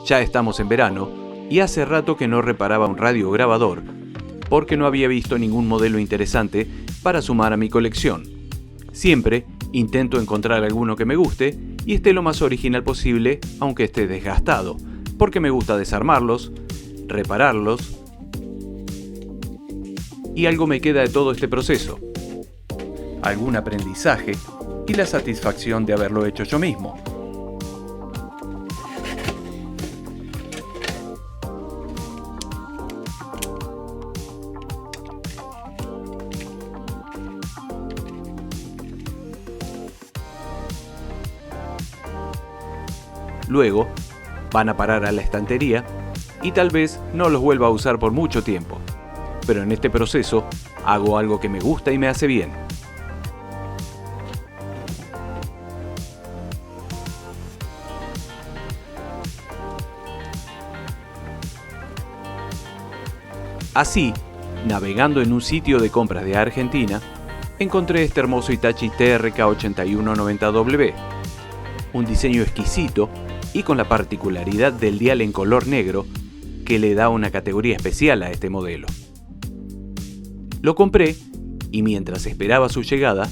Ya estamos en verano y hace rato que no reparaba un radiograbador porque no había visto ningún modelo interesante para sumar a mi colección. Siempre intento encontrar alguno que me guste y esté lo más original posible, aunque esté desgastado, porque me gusta desarmarlos, repararlos, y algo me queda de todo este proceso. Algún aprendizaje y la satisfacción de haberlo hecho yo mismo. Luego, van a parar a la estantería y tal vez no los vuelva a usar por mucho tiempo. Pero en este proceso, hago algo que me gusta y me hace bien. Así, navegando en un sitio de compras de Argentina, encontré este hermoso Hitachi TRK8190W, un diseño exquisito y con la particularidad del dial en color negro que le da una categoría especial a este modelo. Lo compré y mientras esperaba su llegada,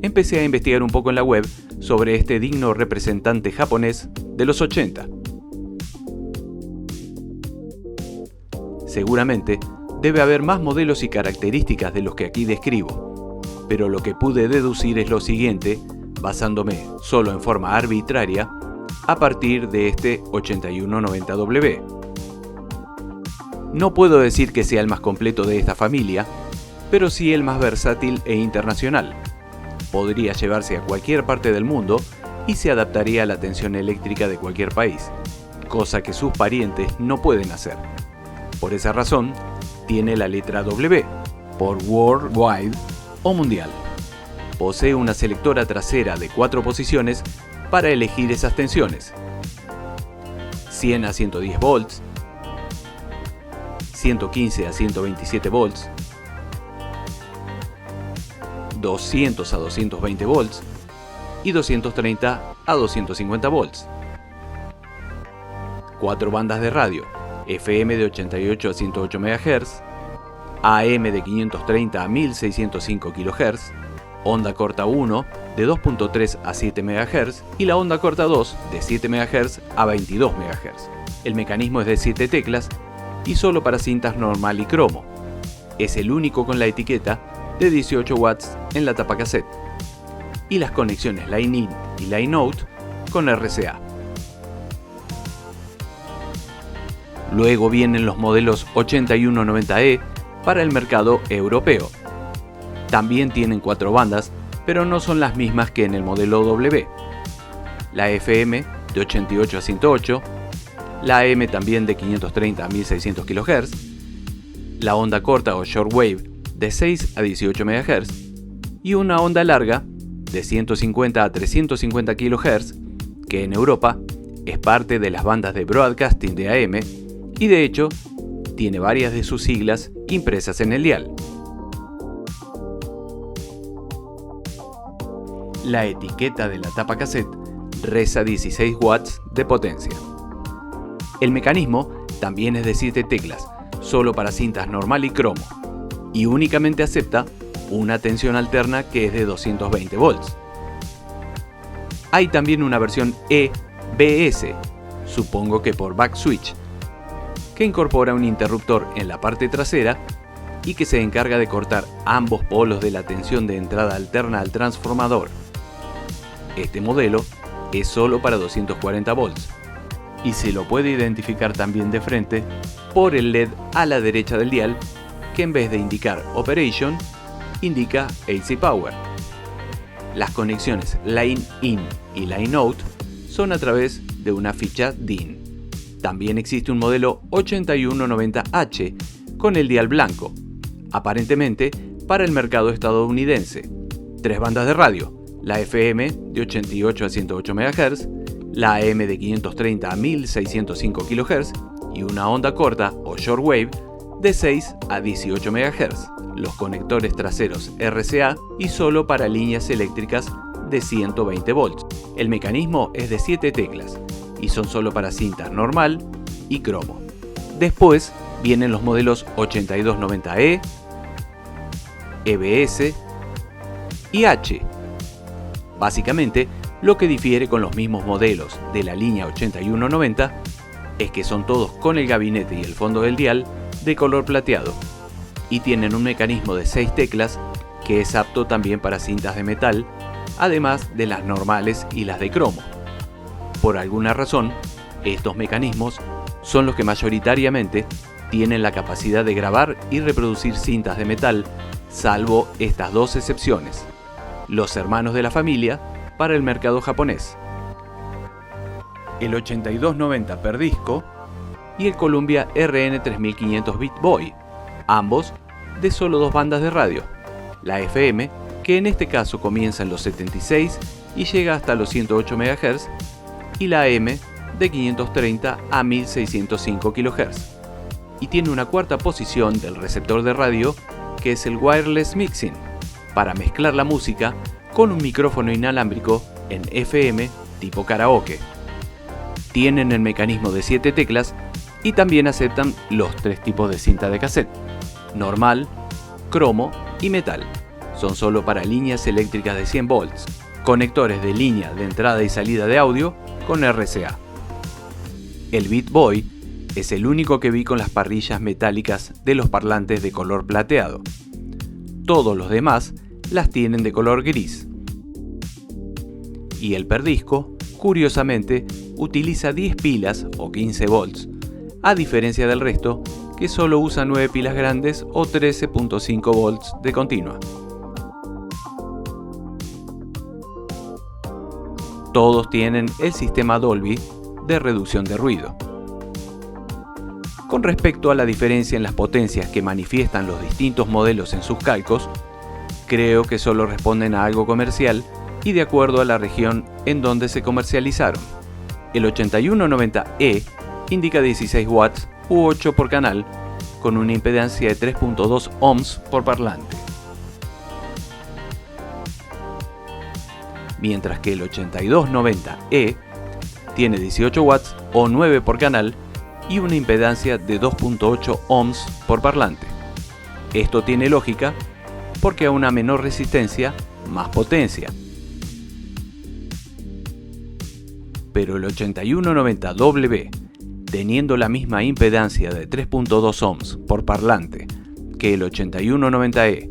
empecé a investigar un poco en la web sobre este digno representante japonés de los 80. Seguramente debe haber más modelos y características de los que aquí describo, pero lo que pude deducir es lo siguiente, basándome solo en forma arbitraria, a partir de este 8190W. No puedo decir que sea el más completo de esta familia, pero sí el más versátil e internacional. Podría llevarse a cualquier parte del mundo y se adaptaría a la tensión eléctrica de cualquier país, cosa que sus parientes no pueden hacer. Por esa razón, tiene la letra W, por Worldwide o Mundial. Posee una selectora trasera de 4 posiciones para elegir esas tensiones. 100 a 110 volts, 115 a 127 volts, 200 a 220 volts y 230 a 250 volts. 4 bandas de radio, FM de 88 a 108 MHz, AM de 530 a 1605 kHz, onda corta 1 de 2.3 a 7 MHz y la onda corta 2 de 7 MHz a 22 MHz. El mecanismo es de 7 teclas y solo para cintas normal y cromo. Es el único con la etiqueta de 18 watts en la tapa cassette. Y las conexiones Line-In y Line-Out con RCA. Luego vienen los modelos 8190E para el mercado europeo. También tienen 4 bandas, pero no son las mismas que en el modelo W. La FM de 88 a 108, la AM también de 530 a 1600 kHz, la onda corta o shortwave de 6 a 18 MHz y una onda larga de 150 a 350 kHz, que en Europa es parte de las bandas de broadcasting de AM y de hecho tiene varias de sus siglas impresas en el dial. La etiqueta de la tapa cassette reza 16 watts de potencia. El mecanismo también es de 7 teclas, solo para cintas normal y cromo, y únicamente acepta una tensión alterna que es de 220 volts. Hay también una versión EBS, supongo que por back switch, que incorpora un interruptor en la parte trasera y que se encarga de cortar ambos polos de la tensión de entrada alterna al transformador. Este modelo es solo para 240 volts y se lo puede identificar también de frente por el LED a la derecha del dial, que en vez de indicar Operation, indica AC Power. Las conexiones Line-In y Line-Out son a través de una ficha DIN. También existe un modelo 8190H con el dial blanco, aparentemente para el mercado estadounidense. 3 bandas de radio, la FM de 88 a 108 MHz, la AM de 530 a 1605 kHz y una onda corta o shortwave de 6 a 18 MHz. Los conectores traseros RCA y solo para líneas eléctricas de 120 volts. El mecanismo es de 7 teclas y son solo para cintas normal y cromo. Después vienen los modelos 8290E, EBS y H. Básicamente, lo que difiere con los mismos modelos de la línea 8190 es que son todos con el gabinete y el fondo del dial de color plateado y tienen un mecanismo de 6 teclas que es apto también para cintas de metal, además de las normales y las de cromo. Por alguna razón, estos mecanismos son los que mayoritariamente tienen la capacidad de grabar y reproducir cintas de metal, salvo estas dos excepciones: los hermanos de la familia para el mercado japonés, el 8290 per disco y el Columbia RN3500 Beat Boy, ambos de solo dos bandas de radio, la FM, que en este caso comienza en los 76 y llega hasta los 108 MHz, y la AM de 530 a 1605 kHz, y tiene una cuarta posición del receptor de radio que es el Wireless Mixing, para mezclar la música con un micrófono inalámbrico en FM tipo karaoke. Tienen el mecanismo de 7 teclas y también aceptan los 3 tipos de cinta de cassette: normal, cromo y metal. Son solo para líneas eléctricas de 100 volts, conectores de línea de entrada y salida de audio con RCA. El Beat Boy es el único que vi con las parrillas metálicas de los parlantes de color plateado. Todos los demás las tienen de color gris. Y el perdisco, curiosamente, utiliza 10 pilas o 15 volts, a diferencia del resto, que solo usa 9 pilas grandes o 13.5 volts de continua. Todos tienen el sistema Dolby de reducción de ruido. Con respecto a la diferencia en las potencias que manifiestan los distintos modelos en sus calcos, creo que solo responden a algo comercial y de acuerdo a la región en donde se comercializaron. El 8190E indica 16 watts u 8 por canal, con una impedancia de 3.2 ohms por parlante. Mientras que el 8290E tiene 18 watts o 9 por canal y una impedancia de 2.8 ohms por parlante. Esto tiene lógica porque a una menor resistencia, más potencia. Pero el 8190W, teniendo la misma impedancia de 3.2 ohms por parlante que el 8190E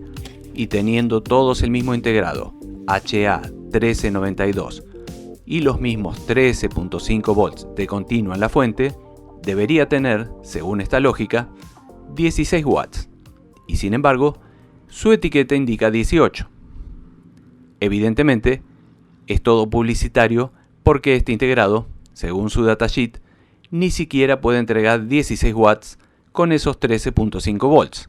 y teniendo todos el mismo integrado HA1392 y los mismos 13.5 volts de continua en la fuente, debería tener, según esta lógica, 16 watts, y sin embargo, su etiqueta indica 18. Evidentemente, es todo publicitario porque este integrado, según su datasheet, ni siquiera puede entregar 16 watts con esos 13.5 volts.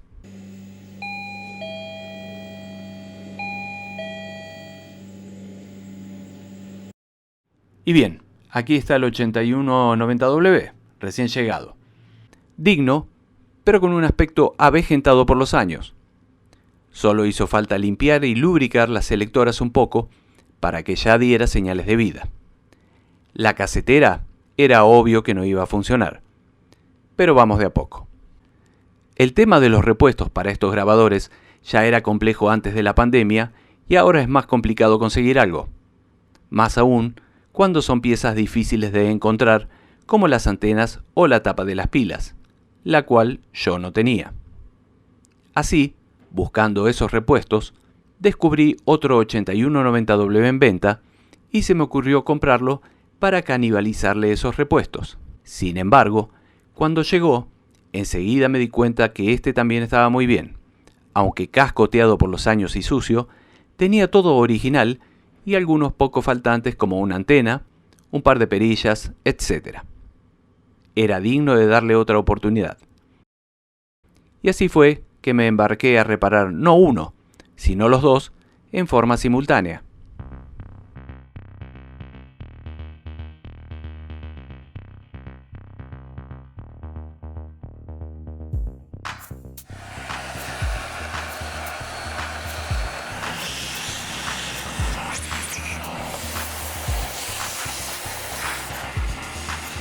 Y bien, aquí está el 8190W, recién llegado. Digno, pero con un aspecto avejentado por los años. Solo hizo falta limpiar y lubricar las selectoras un poco para que ya diera señales de vida. La casetera era obvio que no iba a funcionar, pero vamos de a poco. El tema de los repuestos para estos grabadores ya era complejo antes de la pandemia y ahora es más complicado conseguir algo. Más aún cuando son piezas difíciles de encontrar, como las antenas o la tapa de las pilas, la cual yo no tenía. Así, buscando esos repuestos, descubrí otro 8190W en venta y se me ocurrió comprarlo para canibalizarle esos repuestos. Sin embargo, cuando llegó, enseguida me di cuenta que este también estaba muy bien. Aunque cascoteado por los años y sucio, tenía todo original y algunos pocos faltantes como una antena, un par de perillas, etc. Era digno de darle otra oportunidad. Y así fue que me embarqué a reparar no uno, sino los dos, en forma simultánea.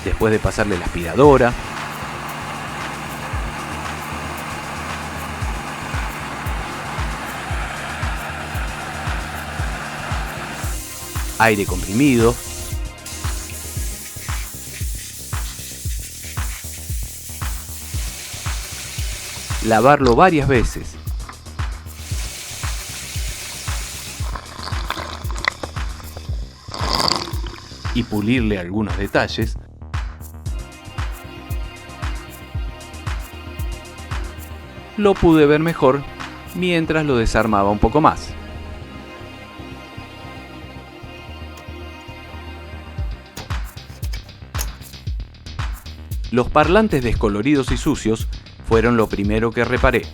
después de pasarle la aspiradora, aire comprimido, lavarlo varias veces, y pulirle algunos detalles, lo pude ver mejor mientras lo desarmaba un poco más. Los parlantes descoloridos y sucios fueron lo primero que reparé.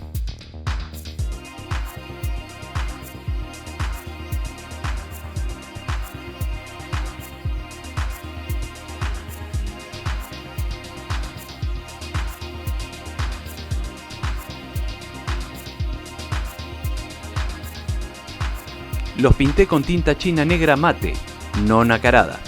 Los pinté con tinta china negra mate, no nacarada.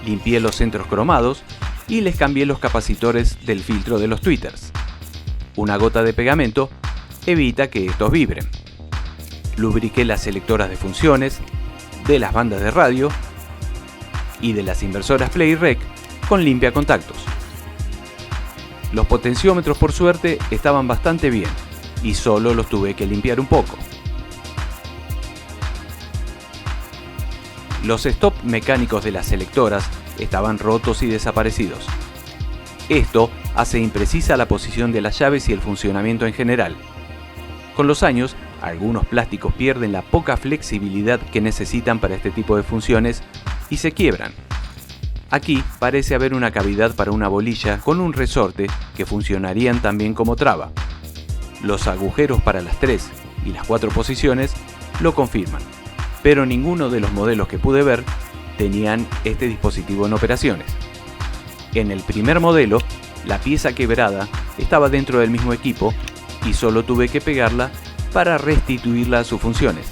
Limpié los centros cromados y les cambié los capacitores del filtro de los tweeters. Una gota de pegamento evita que estos vibren. Lubriqué las selectoras de funciones, de las bandas de radio y de las inversoras Play y Rec con limpia contactos. Los potenciómetros, por suerte, estaban bastante bien y solo los tuve que limpiar un poco. Los stop mecánicos de las selectoras estaban rotos y desaparecidos. Esto hace imprecisa la posición de las llaves y el funcionamiento en general. Con los años, algunos plásticos pierden la poca flexibilidad que necesitan para este tipo de funciones y se quiebran. Aquí parece haber una cavidad para una bolilla con un resorte que funcionarían también como traba. Los agujeros para las 3 y las 4 posiciones lo confirman, pero ninguno de los modelos que pude ver tenían este dispositivo en operaciones. En el primer modelo, la pieza quebrada estaba dentro del mismo equipo y solo tuve que pegarla para restituirla a sus funciones.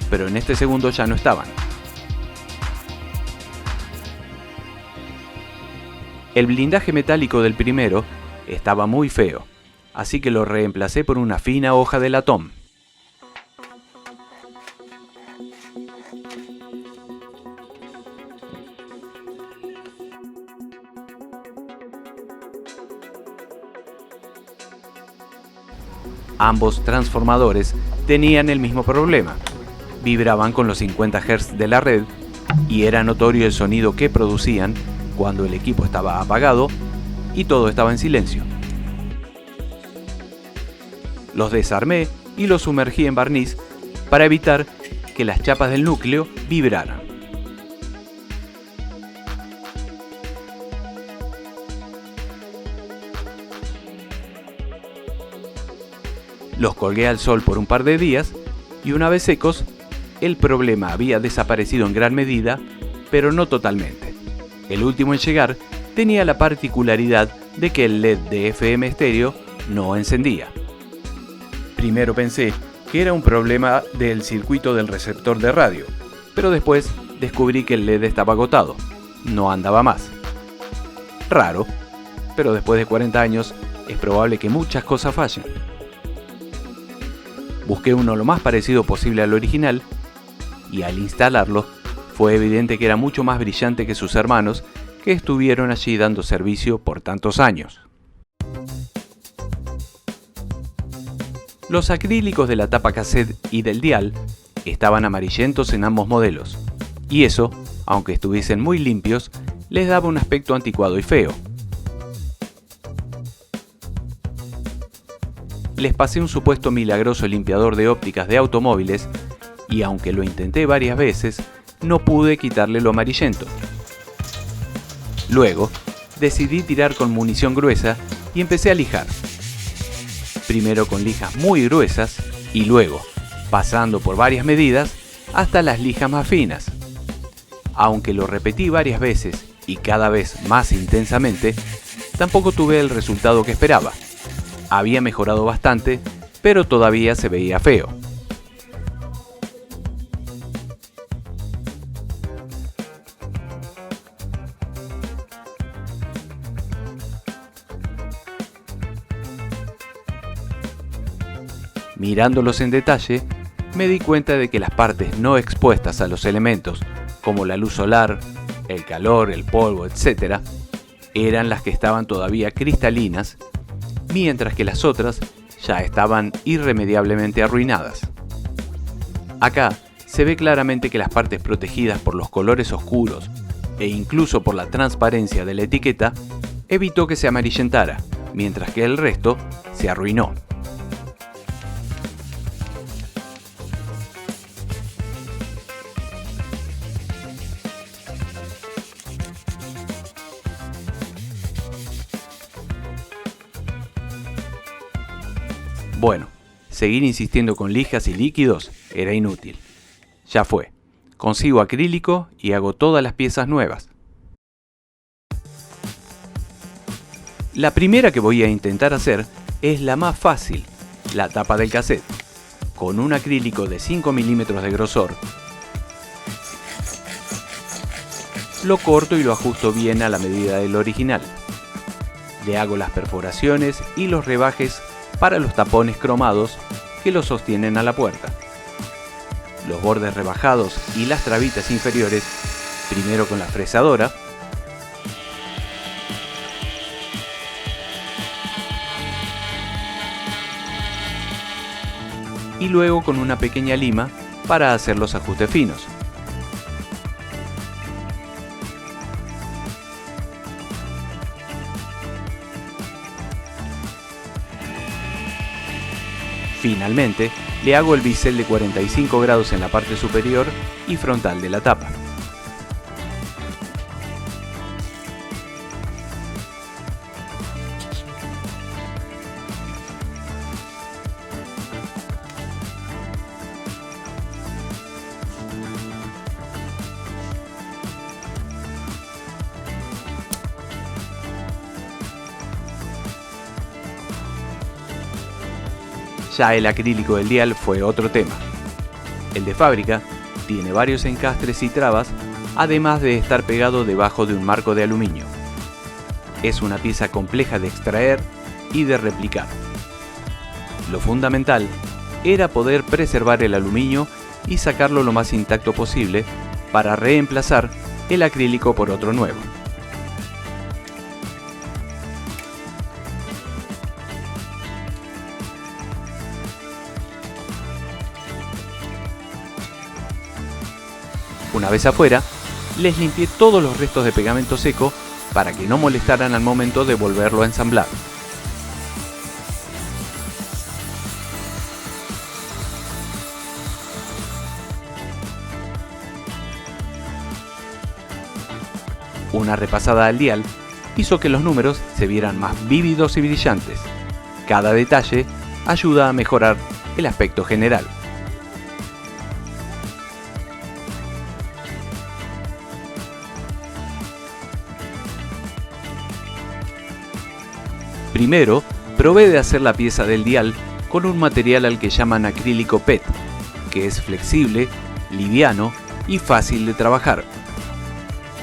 Pero en este segundo ya no estaban. El blindaje metálico del primero estaba muy feo, así que lo reemplacé por una fina hoja de latón. Ambos transformadores tenían el mismo problema. Vibraban con los 50 Hz de la red y era notorio el sonido que producían cuando el equipo estaba apagado y todo estaba en silencio. Los desarmé y los sumergí en barniz para evitar que las chapas del núcleo vibraran. Los colgué al sol por un par de días y una vez secos, el problema había desaparecido en gran medida, pero no totalmente. El último en llegar tenía la particularidad de que el LED de FM estéreo no encendía. Primero pensé que era un problema del circuito del receptor de radio, pero después descubrí que el LED estaba agotado, no andaba más. Raro, pero después de 40 años es probable que muchas cosas fallen. Busqué uno lo más parecido posible al original y al instalarlo fue evidente que era mucho más brillante que sus hermanos que estuvieron allí dando servicio por tantos años. Los acrílicos de la tapa cassette y del dial estaban amarillentos en ambos modelos, y eso, aunque estuviesen muy limpios, les daba un aspecto anticuado y feo. Les pasé un supuesto milagroso limpiador de ópticas de automóviles y aunque lo intenté varias veces, no pude quitarle lo amarillento. Luego, decidí tirar con munición gruesa y empecé a lijar. Primero con lijas muy gruesas y luego, pasando por varias medidas, hasta las lijas más finas. Aunque lo repetí varias veces y cada vez más intensamente, tampoco tuve el resultado que esperaba. Había mejorado bastante, pero todavía se veía feo. Mirándolos en detalle, me di cuenta de que las partes no expuestas a los elementos, como la luz solar, el calor, el polvo, etc., eran las que estaban todavía cristalinas, mientras que las otras ya estaban irremediablemente arruinadas. Acá se ve claramente que las partes protegidas por los colores oscuros e incluso por la transparencia de la etiqueta evitó que se amarillentara, mientras que el resto se arruinó. Bueno, seguir insistiendo con lijas y líquidos era inútil. Ya fue. Consigo acrílico y hago todas las piezas nuevas. La primera que voy a intentar hacer es la más fácil, la tapa del cassette. Con un acrílico de 5 milímetros de grosor, lo corto y lo ajusto bien a la medida del original. Le hago las perforaciones y los rebajes para los tapones cromados que lo sostienen a la puerta. Los bordes rebajados y las trabitas inferiores, primero con la fresadora, y luego con una pequeña lima para hacer los ajustes finos. Finalmente, le hago el bisel de 45 grados en la parte superior y frontal de la tapa. Ya el acrílico del dial fue otro tema. El de fábrica tiene varios encastres y trabas, además de estar pegado debajo de un marco de aluminio. Es una pieza compleja de extraer y de replicar. Lo fundamental era poder preservar el aluminio y sacarlo lo más intacto posible para reemplazar el acrílico por otro nuevo. Una vez afuera, les limpié todos los restos de pegamento seco para que no molestaran al momento de volverlo a ensamblar. Una repasada al dial hizo que los números se vieran más vívidos y brillantes. Cada detalle ayuda a mejorar el aspecto general. Primero, probé de hacer la pieza del dial con un material al que llaman acrílico PET, que es flexible, liviano y fácil de trabajar.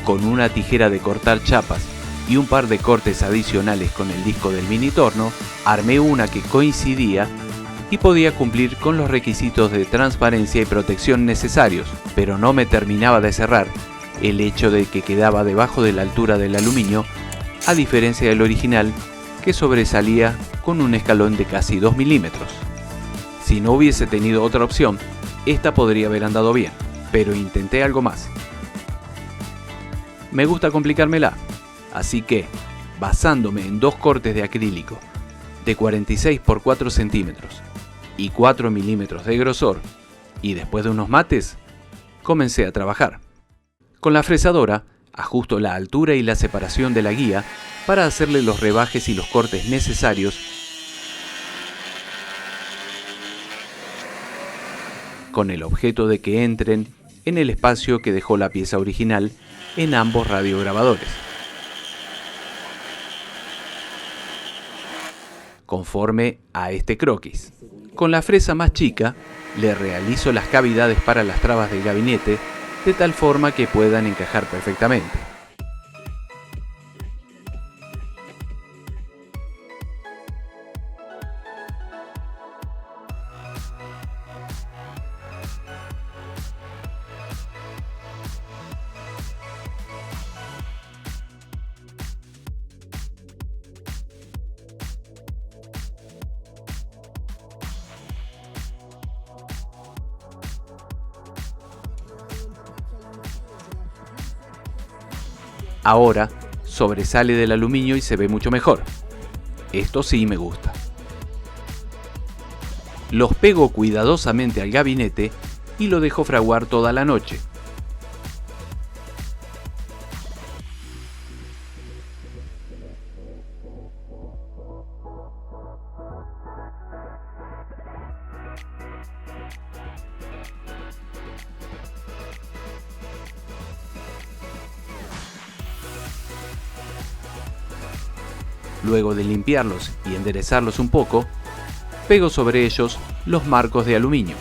Con una tijera de cortar chapas y un par de cortes adicionales con el disco del mini torno, armé una que coincidía y podía cumplir con los requisitos de transparencia y protección necesarios, pero no me terminaba de cerrar el hecho de que quedaba debajo de la altura del aluminio, a diferencia del original, que sobresalía con un escalón de casi 2 milímetros. Si no hubiese tenido otra opción, esta podría haber andado bien, pero intenté algo más. Me gusta complicármela, así que, basándome en dos cortes de acrílico de 46 por 4 centímetros y 4 milímetros de grosor, y después de unos mates, comencé a trabajar. Con la fresadora, ajusto la altura y la separación de la guía para hacerle los rebajes y los cortes necesarios, con el objeto de que entren en el espacio que dejó la pieza original en ambos radiograbadores. conforme a este croquis. Con la fresa más chica, le realizo las cavidades para las trabas del gabinete de tal forma que puedan encajar perfectamente. Ahora sobresale del aluminio y se ve mucho mejor. Esto sí me gusta. Los pego cuidadosamente al gabinete y lo dejo fraguar toda la noche. Luego de limpiarlos y enderezarlos un poco, pego sobre ellos los marcos de aluminio.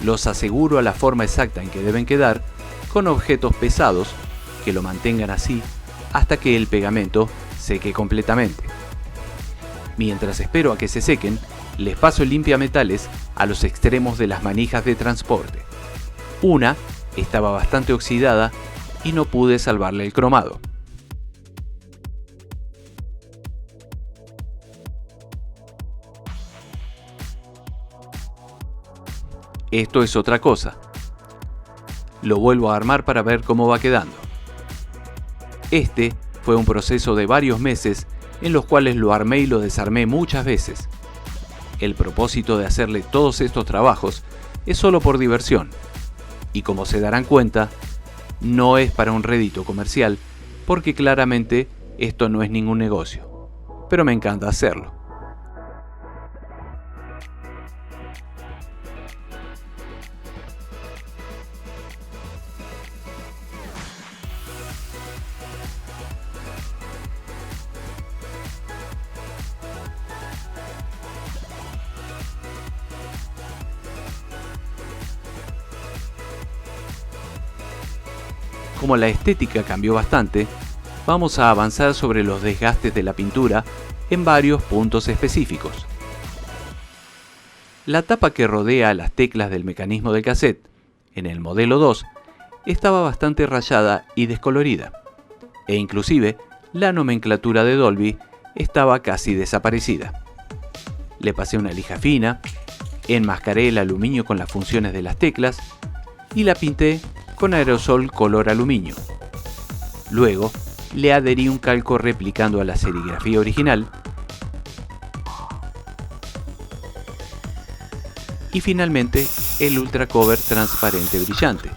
Los aseguro a la forma exacta en que deben quedar con objetos pesados que lo mantengan así hasta que el pegamento seque completamente. Mientras espero a que se sequen, les paso el limpiametales a los extremos de las manijas de transporte. Una estaba bastante oxidada y no pude salvarle el cromado. Esto es otra cosa. Lo vuelvo a armar para ver cómo va quedando. Este fue un proceso de varios meses en los cuales lo armé y lo desarmé muchas veces. El propósito de hacerle todos estos trabajos es solo por diversión. Y como se darán cuenta, no es para un rédito comercial, porque claramente esto no es ningún negocio. Pero me encanta hacerlo. Como la estética cambió bastante, vamos a avanzar sobre los desgastes de la pintura en varios puntos específicos. La tapa que rodea las teclas del mecanismo del cassette, en el modelo 2, estaba bastante rayada y descolorida, e inclusive la nomenclatura de Dolby estaba casi desaparecida. Le pasé una lija fina, enmascaré el aluminio con las funciones de las teclas y la pinté con aerosol color aluminio. Luego le adherí un calco replicando a la serigrafía original y finalmente el ultra cover transparente brillante.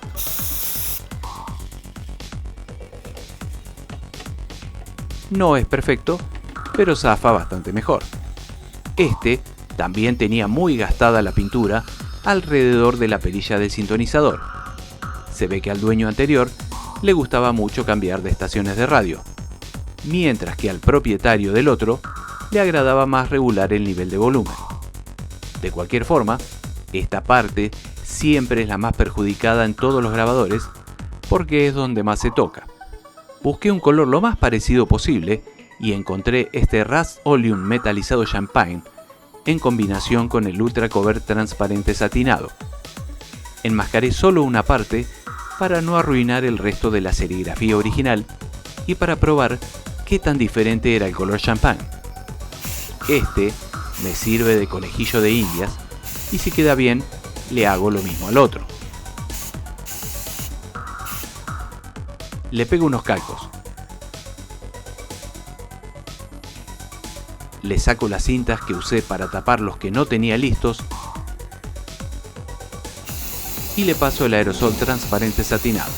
No es perfecto, pero zafa bastante mejor. Este también tenía muy gastada la pintura alrededor de la perilla del sintonizador. Se ve que al dueño anterior le gustaba mucho cambiar de estaciones de radio, mientras que al propietario del otro le agradaba más regular el nivel de volumen. De cualquier forma, esta parte siempre es la más perjudicada en todos los grabadores porque es donde más se toca. Busqué un color lo más parecido posible y encontré este Rust-Oleum metalizado Champagne en combinación con el Ultra Cover transparente satinado. Enmascaré solo una parte para no arruinar el resto de la serigrafía original y para probar qué tan diferente era el color champán. Este me sirve de conejillo de indias y si queda bien, le hago lo mismo al otro. Le pego unos calcos. Le saco las cintas que usé para tapar los que no tenía listos y le paso el aerosol transparente satinado.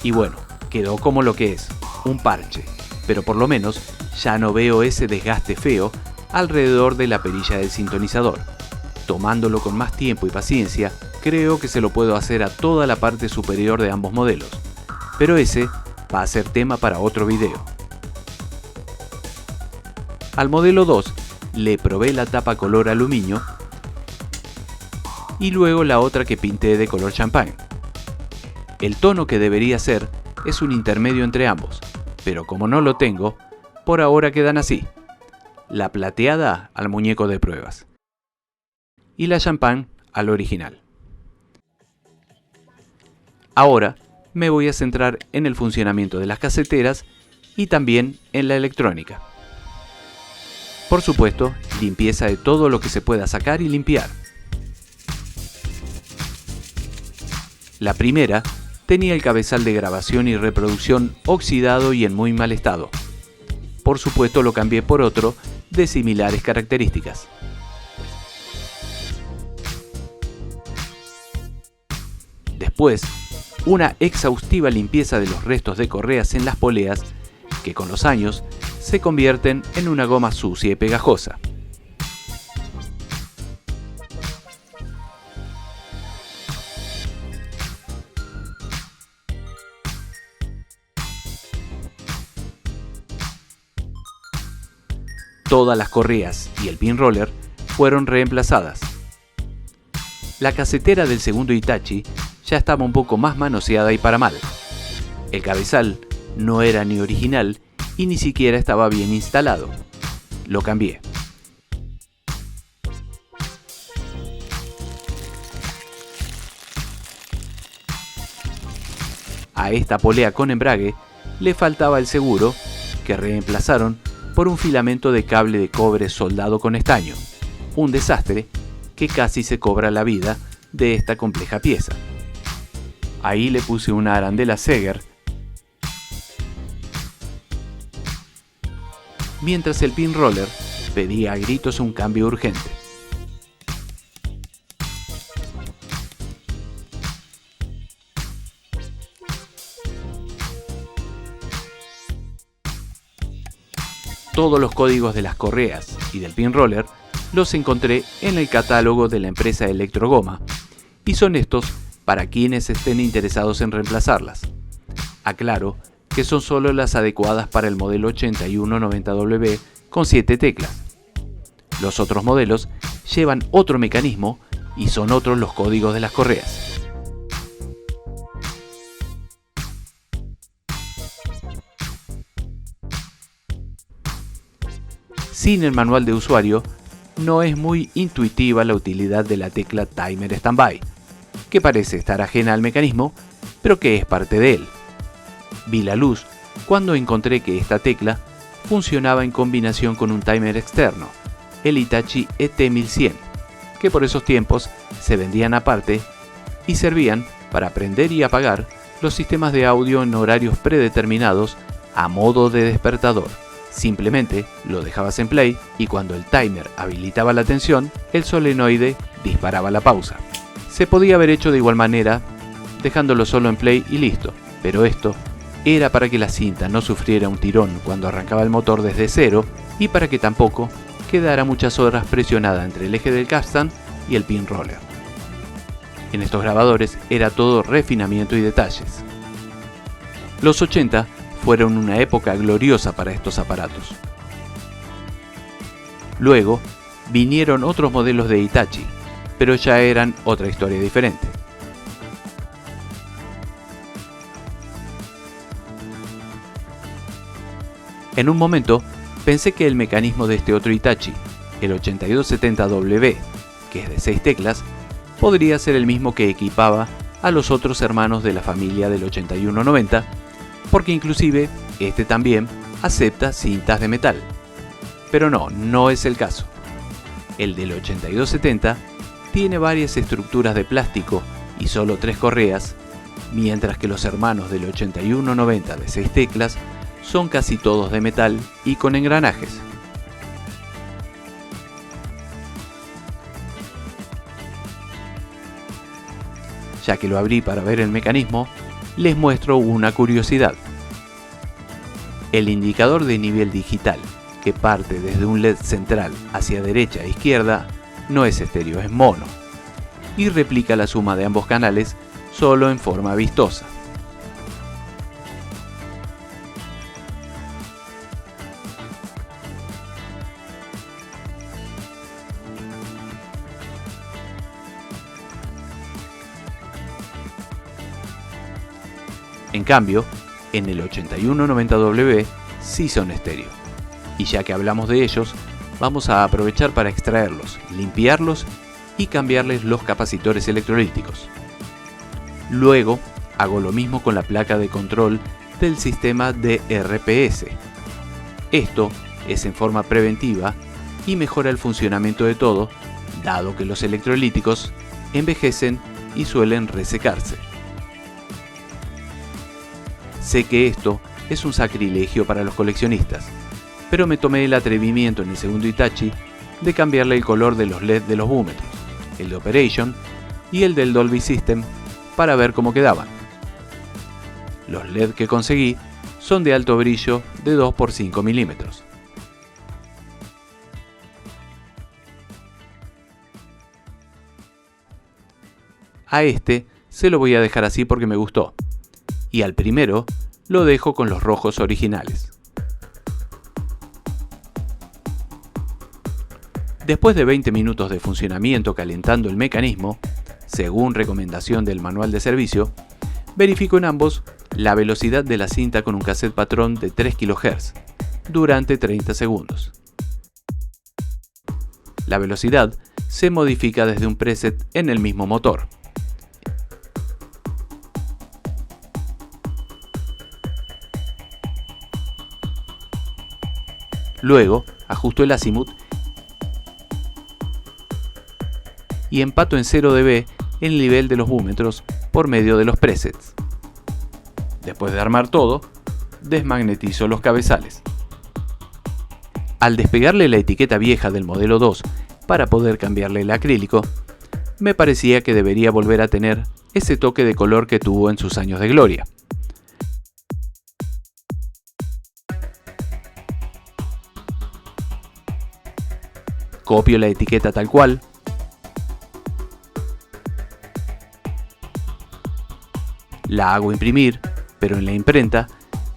Y bueno, quedó como lo que es, un parche, pero por lo menos ya no veo ese desgaste feo alrededor de la perilla del sintonizador. Tomándolo con más tiempo y paciencia, creo que se lo puedo hacer a toda la parte superior de ambos modelos, pero ese va a ser tema para otro video. Al modelo 2 le probé la tapa color aluminio y luego la otra que pinté de color champán. El tono que debería ser es un intermedio entre ambos, pero como no lo tengo, por ahora quedan así. La plateada al muñeco de pruebas y la champán al original. Ahora me voy a centrar en el funcionamiento de las caseteras y también en la electrónica. Por supuesto, limpieza de todo lo que se pueda sacar y limpiar. La primera tenía el cabezal de grabación y reproducción oxidado y en muy mal estado. Por supuesto lo cambié por otro de similares características. Después, una exhaustiva limpieza de los restos de correas en las poleas que con los años se convierten en una goma sucia y pegajosa. Todas las correas y el pin roller fueron reemplazadas. La casetera del segundo Hitachi ya estaba un poco más manoseada y para mal. El cabezal no era ni original y ni siquiera estaba bien instalado. Lo cambié. A esta polea con embrague le faltaba el seguro, que reemplazaron por un filamento de cable de cobre soldado con estaño. Un desastre que casi se cobra la vida de esta compleja pieza. Ahí le puse una arandela Seger, mientras el pin roller pedía a gritos un cambio urgente. Todos los códigos de las correas y del pin roller los encontré en el catálogo de la empresa Electrogoma y son estos para quienes estén interesados en reemplazarlas. Aclaro que son solo las adecuadas para el modelo 8190W con 7 teclas. Los otros modelos llevan otro mecanismo y son otros los códigos de las correas. Sin el manual de usuario, no es muy intuitiva la utilidad de la tecla Timer Standby, que parece estar ajena al mecanismo, pero que es parte de él. Vi la luz cuando encontré que esta tecla funcionaba en combinación con un timer externo, el Hitachi ET1100, que por esos tiempos se vendían aparte y servían para prender y apagar los sistemas de audio en horarios predeterminados a modo de despertador. Simplemente lo dejabas en play y cuando el timer habilitaba la atención, el solenoide disparaba la pausa. Se podía haber hecho de igual manera, dejándolo solo en play y listo, pero esto era para que la cinta no sufriera un tirón cuando arrancaba el motor desde cero y para que tampoco quedara muchas horas presionada entre el eje del capstan y el pin roller. En estos grabadores era todo refinamiento y detalles. Los 80 fueron una época gloriosa para estos aparatos. Luego vinieron otros modelos de Hitachi, pero ya eran otra historia diferente. En un momento pensé que el mecanismo de este otro Hitachi, el 8270W, que es de 6 teclas, podría ser el mismo que equipaba a los otros hermanos de la familia del 8190, porque inclusive este también acepta cintas de metal. Pero no es el caso. El del 8270 tiene varias estructuras de plástico y solo 3 correas, mientras que los hermanos del 8190 de 6 teclas son casi todos de metal y con engranajes. Ya que lo abrí para ver el mecanismo, les muestro una curiosidad. El indicador de nivel digital, que parte desde un LED central hacia derecha e izquierda, no es estéreo, es mono, y replica la suma de ambos canales solo en forma vistosa. En cambio, en el 8190W sí son estéreo. Y ya que hablamos de ellos, vamos a aprovechar para extraerlos, limpiarlos y cambiarles los capacitores electrolíticos. Luego, hago lo mismo con la placa de control del sistema DRPS. Esto es en forma preventiva y mejora el funcionamiento de todo, dado que los electrolíticos envejecen y suelen resecarse. Sé que esto es un sacrilegio para los coleccionistas, pero me tomé el atrevimiento en el segundo Hitachi de cambiarle el color de los LED de los búmetros, el de Operation y el del Dolby System, para ver cómo quedaban. Los LED que conseguí son de alto brillo de 2 x 5 milímetros. A este se lo voy a dejar así porque me gustó, y al primero lo dejo con los rojos originales. Después de 20 minutos de funcionamiento calentando el mecanismo, según recomendación del manual de servicio, verifico en ambos la velocidad de la cinta con un cassette patrón de 3 kHz durante 30 segundos. La velocidad se modifica desde un preset en el mismo motor. Luego, ajusto el azimut y empato en 0 dB el nivel de los búmetros por medio de los presets. Después de armar todo, desmagnetizo los cabezales. Al despegarle la etiqueta vieja del modelo 2 para poder cambiarle el acrílico, me parecía que debería volver a tener ese toque de color que tuvo en sus años de gloria. Copio la etiqueta tal cual, la hago imprimir, pero en la imprenta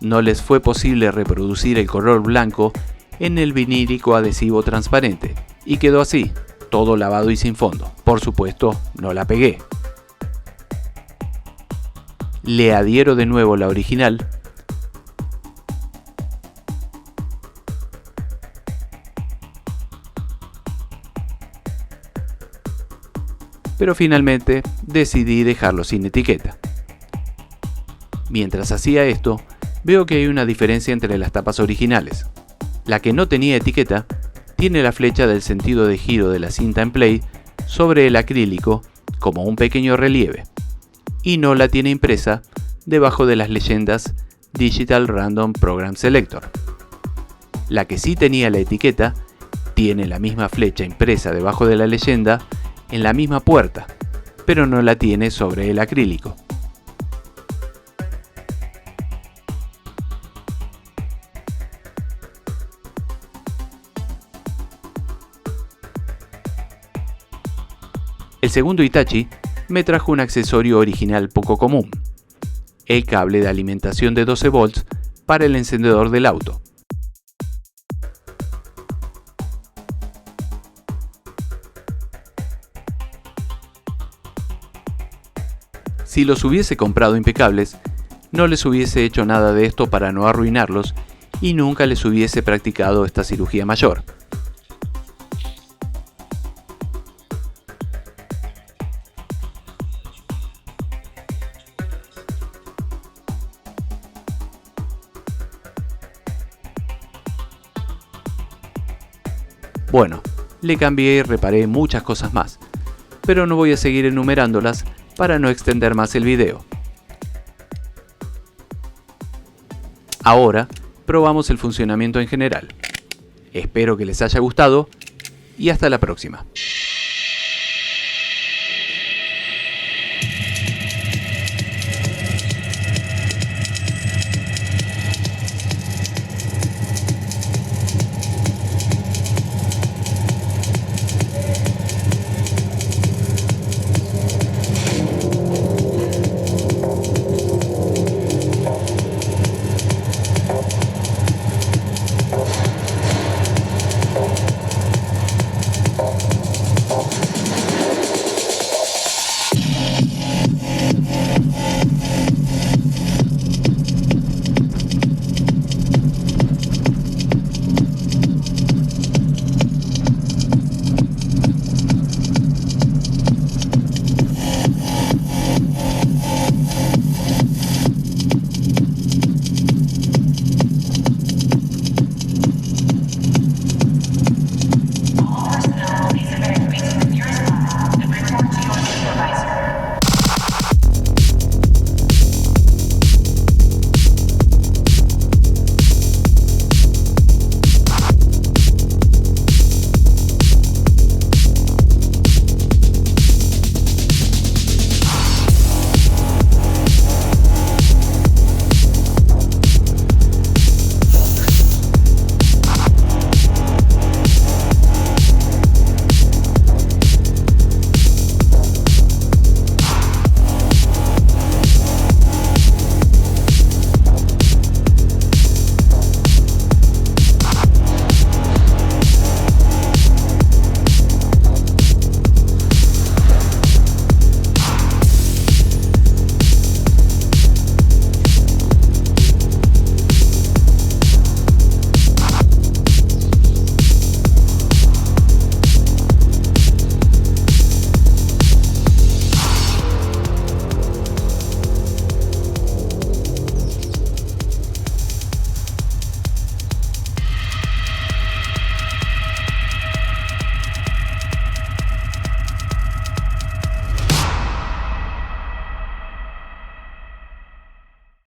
no les fue posible reproducir el color blanco en el vinílico adhesivo transparente y quedó así, todo lavado y sin fondo. Por supuesto, no la pegué. Le adhiero de nuevo la original pero finalmente decidí dejarlo sin etiqueta. Mientras hacía esto, veo que hay una diferencia entre las tapas originales. La que no tenía etiqueta tiene la flecha del sentido de giro de la cinta en play sobre el acrílico como un pequeño relieve, y no la tiene impresa debajo de las leyendas Digital Random Program Selector. La que sí tenía la etiqueta tiene la misma flecha impresa debajo de la leyenda en la misma puerta, pero no la tiene sobre el acrílico. El segundo Hitachi me trajo un accesorio original poco común, el cable de alimentación de 12 volts para el encendedor del auto. Si los hubiese comprado impecables, no les hubiese hecho nada de esto para no arruinarlos y nunca les hubiese practicado esta cirugía mayor. Bueno, le cambié y reparé muchas cosas más, pero no voy a seguir enumerándolas para no extender más el video. Ahora probamos el funcionamiento en general. Espero que les haya gustado y hasta la próxima.